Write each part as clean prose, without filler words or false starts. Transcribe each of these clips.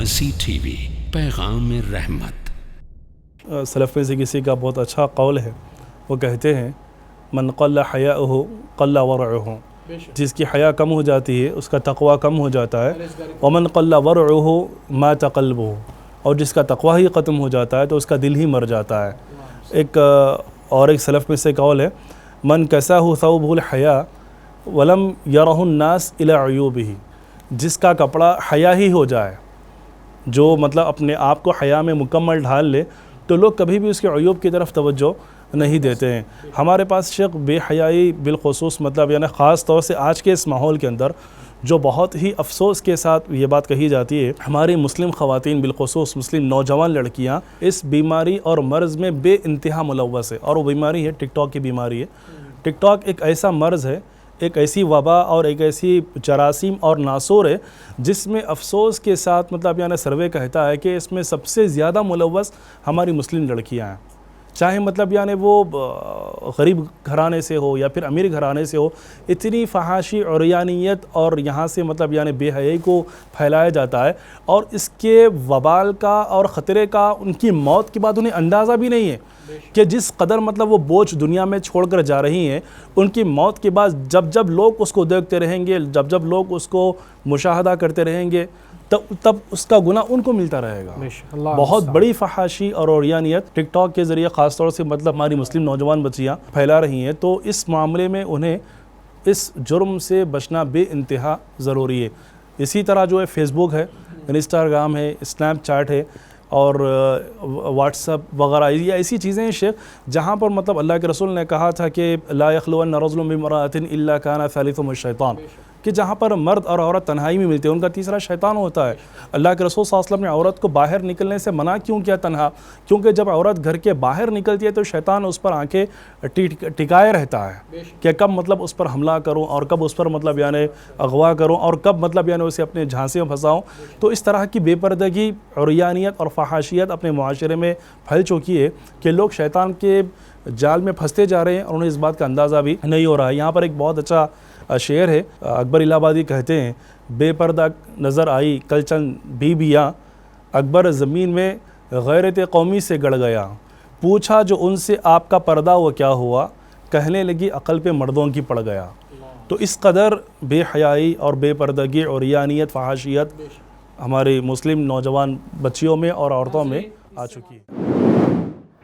مرسی T V, پیغام رحمت۔ سلف میں سے کسی کا بہت اچھا قول ہے، وہ کہتے ہیں من قل حیاؤہ قل ورعہ، جس کی حیا کم ہو جاتی ہے اس کا تقوی کم ہو جاتا ہے، ومن قل ورعہ مات قلبہ، اور جس کا تقوی ہی ختم ہو جاتا ہے تو اس کا دل ہی مر جاتا ہے۔ ایک سلف میں سے قول ہے من کساہ ثوبہ الحیا ولم یرہ الناس الی عیوبہ، جس کا کپڑا حیا ہی ہو جائے، جو مطلب اپنے آپ کو حیا میں مکمل ڈھال لے تو لوگ کبھی بھی اس کے عیوب کی طرف توجہ نہیں دیتے ہیں۔ ہمارے پاس شیخ بے حیائی بالخصوص مطلب یعنی خاص طور سے آج کے اس ماحول کے اندر جو بہت ہی افسوس کے ساتھ یہ بات کہی جاتی ہے، ہماری مسلم خواتین بالخصوص مسلم نوجوان لڑکیاں اس بیماری اور مرض میں بے انتہا ملوث ہے، اور وہ بیماری ہے ٹک ٹاک کی بیماری ہے۔ ٹک ٹاک ایک ایسا مرض ہے، ایک ایسی وبا اور ایک ایسی جراثیم اور ناسور ہے جس میں افسوس کے ساتھ مطلب یعنی سروے کہتا ہے کہ اس میں سب سے زیادہ ملوث ہماری مسلم لڑکیاں ہیں، چاہے مطلب یعنی وہ غریب گھرانے سے ہو یا پھر امیر گھرانے سے ہو۔ اتنی فحاشی عریانیت اور یہاں سے مطلب یعنی بے حیائی کو پھیلایا جاتا ہے، اور اس کے وبال کا اور خطرے کا ان کی موت کے بعد انہیں اندازہ بھی نہیں ہے کہ جس قدر مطلب وہ بوجھ دنیا میں چھوڑ کر جا رہی ہیں، ان کی موت کے بعد جب لوگ اس کو دیکھتے رہیں گے، جب لوگ اس کو مشاہدہ کرتے رہیں گے، تب اس کا گناہ ان کو ملتا رہے گا۔ بہت بڑی فحاشی اور عریانیت ٹک ٹاک کے ذریعے خاص طور سے مطلب ہماری مسلم نوجوان بچیاں پھیلا رہی ہیں، تو اس معاملے میں انہیں اس جرم سے بچنا بے انتہا ضروری ہے۔ اسی طرح جو ہے فیس بک ہے، انسٹاگرام ہے، اسنیپ چیٹ ہے اور واٹس ایپ وغیرہ، یہ ایسی چیزیں ہیں شیخ جہاں پر مطلب اللہ کے رسول نے کہا تھا کہ لا یخلون رجل بامرأۃ الا کان ثالثہما الشیطان، کہ جہاں پر مرد اور عورت تنہائی میں ملتے ہیں ان کا تیسرا شیطان ہوتا ہے۔ اللہ کے رسول صلی اللہ علیہ وسلم نے عورت کو باہر نکلنے سے منع کیوں کیا تنہا؟ کیونکہ جب عورت گھر کے باہر نکلتی ہے تو شیطان اس پر آنکھیں ٹکائے رہتا ہے کہ کب مطلب اس پر حملہ کروں اور کب اس پر مطلب یعنی اغوا کروں اور کب مطلب یعنی اسے اپنے جھانسے میں پھنساؤں۔ تو اس طرح کی بے پردگی، عریانیت اور فحاشیت اپنے معاشرے میں پھیل چکی ہے کہ لوگ شیطان کے جال میں پھنستے جا رہے ہیں اور انہیں اس بات کا اندازہ بھی نہیں ہو رہا ہے۔ یہاں پر ایک بہت اچھا شعر ہے، اکبر الہ آبادی کہتے ہیں بے پردہ نظر آئی کل چند بیویاں، اکبر زمین میں غیرت قومی سے گڑ گیا، پوچھا جو ان سے آپ کا پردہ وہ کیا ہوا، کہنے لگی عقل پہ مردوں کی پڑ گیا۔ تو اس قدر بے حیائی اور بے پردگی اور عریانیت، فحاشیت ہماری مسلم نوجوان بچیوں میں اور عورتوں میں آ چکی ہے۔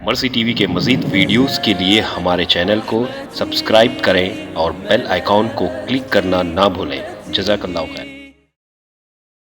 مرسی ٹی وی کے مزید ویڈیوز کے لیے ہمارے چینل کو سبسکرائب کریں اور بیل آئیکن کو کلک کرنا نہ بھولیں۔ جزاک اللہ خیر۔